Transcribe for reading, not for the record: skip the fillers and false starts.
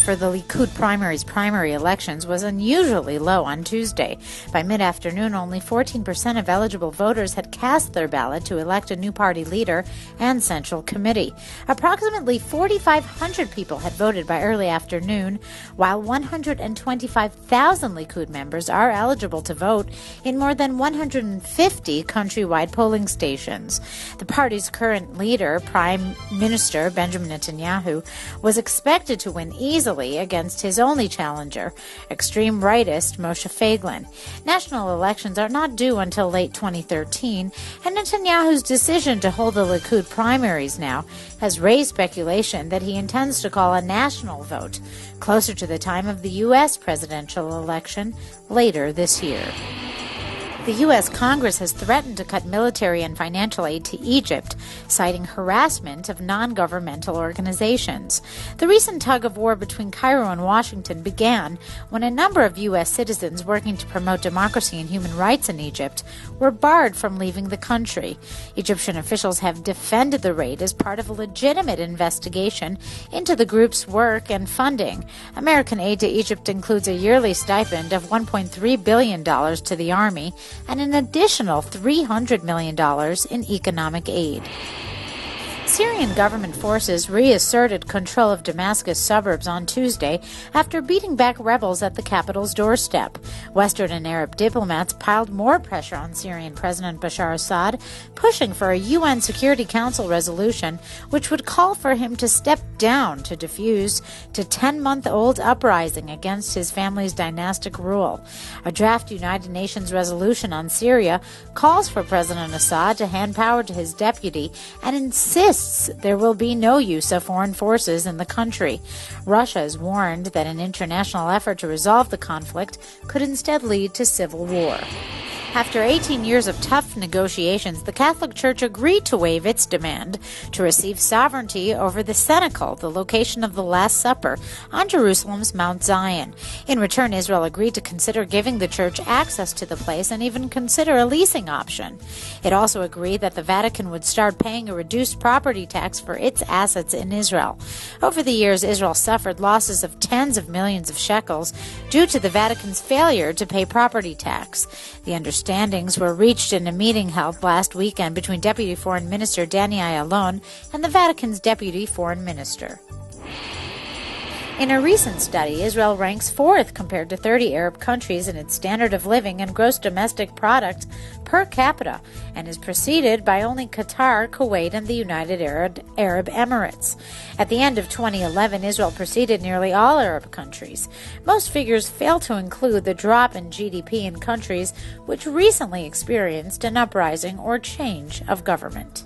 for the Likud primary elections was unusually low on Tuesday. By mid-afternoon, only 14% of eligible voters had cast their ballot to elect a new party leader and central committee. Approximately 4,500 people had voted by early afternoon, while 125,000 Likud members are eligible to vote in more than 150 countrywide polling stations. The party's current leader, Prime Minister Benjamin Netanyahu, was expected to win easily against his only challenger, extreme rightist Moshe Feiglin. National elections are not due until late 2013, and Netanyahu's decision to hold the Likud primaries now has raised speculation that he intends to call a national vote closer to the time of the U.S. presidential election later this year. The U.S. Congress has threatened to cut military and financial aid to Egypt, citing harassment of non-governmental organizations. The recent tug-of-war between Cairo and Washington began when a number of U.S. citizens working to promote democracy and human rights in Egypt were barred from leaving the country. Egyptian officials have defended the raid as part of a legitimate investigation into the group's work and funding. American aid to Egypt includes a yearly stipend of $1.3 billion to the army and an additional $300 million in economic aid. Syrian government forces reasserted control of Damascus suburbs on Tuesday after beating back rebels at the capital's doorstep. Western and Arab diplomats piled more pressure on Syrian President Bashar Assad, pushing for a UN Security Council resolution which would call for him to step down to defuse the 10-month-old uprising against his family's dynastic rule. A draft United Nations resolution on Syria calls for President Assad to hand power to his deputy and insists there will be no use of foreign forces in the country. Russia has warned that an international effort to resolve the conflict could instead lead to civil war. After 18 years of tough negotiations, the Catholic Church agreed to waive its demand to receive sovereignty over the cenacle, the location of the Last Supper, on Jerusalem's Mount Zion. In return, Israel agreed to consider giving the church access to the place and even consider a leasing option. It also agreed that the Vatican would start paying a reduced property tax for its assets in Israel. Over the years, Israel suffered losses of tens of millions of shekels due to the Vatican's failure to pay property tax. The understandings were reached in a meeting held last weekend between Deputy Foreign Minister Danny Ayalon and the Vatican's Deputy Foreign Minister. In a recent study, Israel ranks fourth compared to 30 Arab countries in its standard of living and gross domestic product per capita, and is preceded by only Qatar, Kuwait, and the United Arab Emirates. At the end of 2011, Israel preceded nearly all Arab countries. Most figures fail to include the drop in GDP in countries which recently experienced an uprising or change of government.